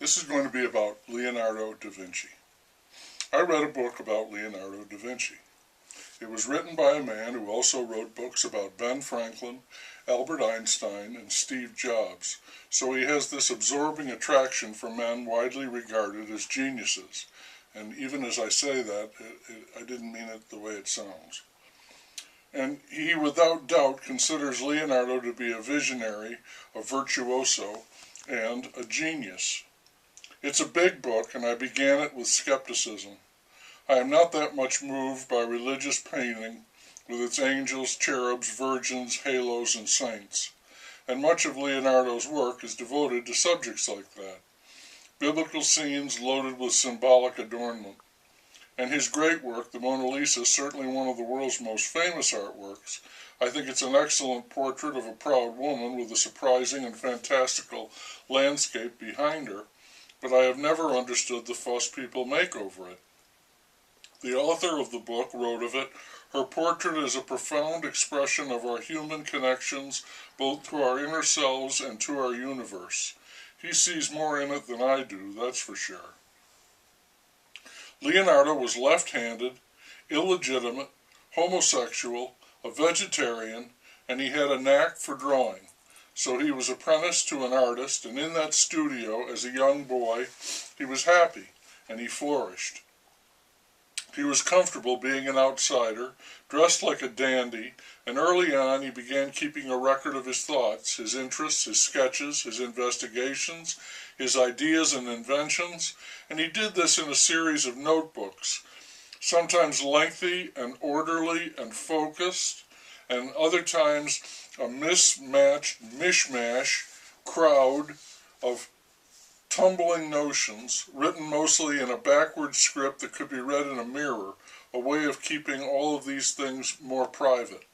This is going to be about Leonardo da Vinci. I read a book about Leonardo da Vinci. It was written by a man who also wrote books about Ben Franklin, Albert Einstein, and Steve Jobs, so he has this absorbing attraction for men widely regarded as geniuses. And even as I say that, I didn't mean it the way it sounds. And he without doubt considers Leonardo to be a visionary, a virtuoso, and a genius. It's a big book, and I began it with skepticism. I am not that much moved by religious painting with its angels, cherubs, virgins, halos, and saints. And much of Leonardo's work is devoted to subjects like that. Biblical scenes loaded with symbolic adornment. And his great work, the Mona Lisa, certainly one of the world's most famous artworks. I think it's an excellent portrait of a proud woman with a surprising and fantastical landscape behind her, but I have never understood the fuss people make over it. The author of the book wrote of it, "Her portrait is a profound expression of our human connections, both to our inner selves and to our universe." He sees more in it than I do, that's for sure. Leonardo was left-handed, illegitimate, homosexual, a vegetarian, and he had a knack for drawing. So he was apprenticed to an artist, and in that studio, as a young boy, he was happy, and he flourished. He was comfortable being an outsider, dressed like a dandy, and early on he began keeping a record of his thoughts, his interests, his sketches, his investigations, his ideas and inventions, and he did this in a series of notebooks, sometimes lengthy and orderly and focused, and other times a mishmash crowd of tumbling notions, written mostly in a backward script that could be read in a mirror, a way of keeping all of these things more private.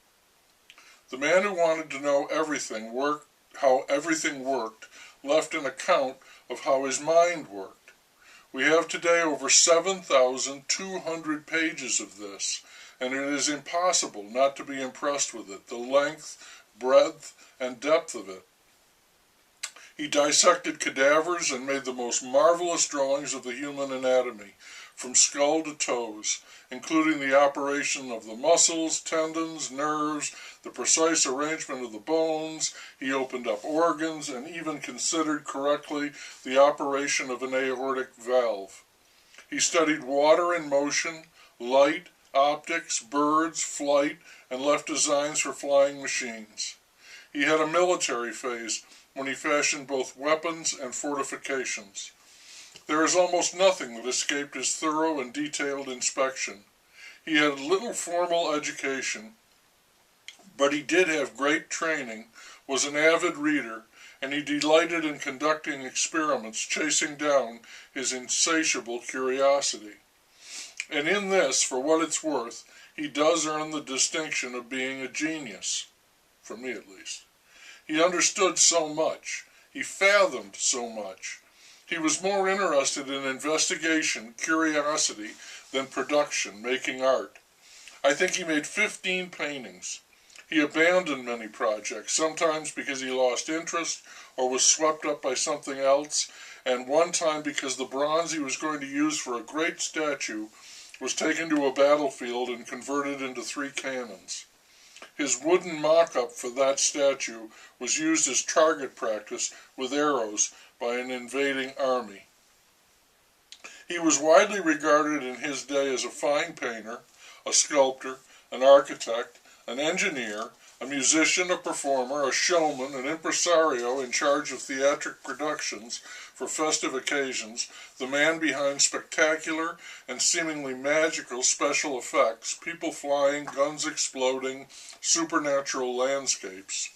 The man who wanted to know how everything worked, left an account of how his mind worked. We have today over 7,200 pages of this, and it is impossible not to be impressed with it, the length, breadth, and depth of it. He dissected cadavers and made the most marvelous drawings of the human anatomy, from skull to toes, including the operation of the muscles, tendons, nerves, the precise arrangement of the bones. He opened up organs and even considered correctly the operation of an aortic valve. He studied water in motion, light, optics, birds, flight, and left designs for flying machines. He had a military phase when he fashioned both weapons and fortifications. There is almost nothing that escaped his thorough and detailed inspection. He had little formal education, but he did have great training, was an avid reader, and he delighted in conducting experiments, chasing down his insatiable curiosity. And in this, for what it's worth, he does earn the distinction of being a genius, for me at least. He understood so much. He fathomed so much. He was more interested in investigation, curiosity, than production, making art. I think he made 15 paintings. He abandoned many projects, sometimes because he lost interest or was swept up by something else, and one time because the bronze he was going to use for a great statue was taken to a battlefield and converted into 3 cannons. His wooden mock-up for that statue was used as target practice with arrows by an invading army. He was widely regarded in his day as a fine painter, a sculptor, an architect, an engineer, a musician, a performer, a showman, an impresario in charge of theatric productions for festive occasions, the man behind spectacular and seemingly magical special effects, people flying, guns exploding, supernatural landscapes.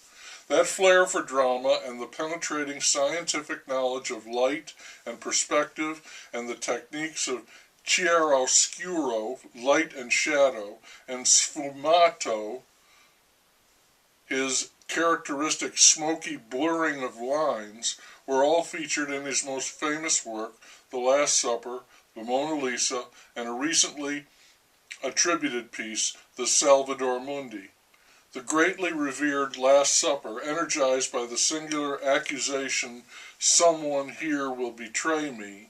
That flair for drama and the penetrating scientific knowledge of light and perspective and the techniques of chiaroscuro, light and shadow, and sfumato, his characteristic smoky blurring of lines, were all featured in his most famous work, The Last Supper, the Mona Lisa, and a recently attributed piece, the Salvator Mundi. The greatly revered Last Supper, energized by the singular accusation someone here will betray me,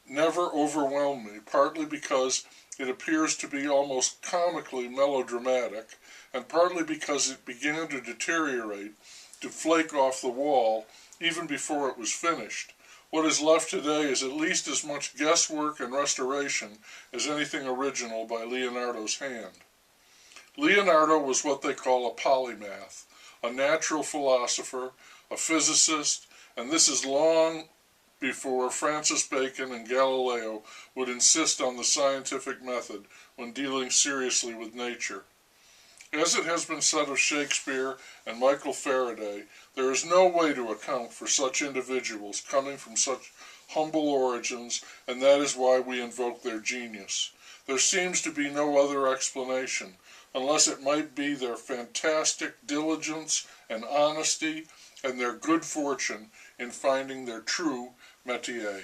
never overwhelmed me, partly because it appears to be almost comically melodramatic, and partly because it began to deteriorate, to flake off the wall, even before it was finished. What is left today is at least as much guesswork and restoration as anything original by Leonardo's hand. Leonardo was what they call a polymath, a natural philosopher, a physicist, and this is long before Francis Bacon and Galileo would insist on the scientific method when dealing seriously with nature. As it has been said of Shakespeare and Michael Faraday, there is no way to account for such individuals coming from such humble origins, and that is why we invoke their genius. There seems to be no other explanation, unless it might be their fantastic diligence and honesty and their good fortune in finding their true métier.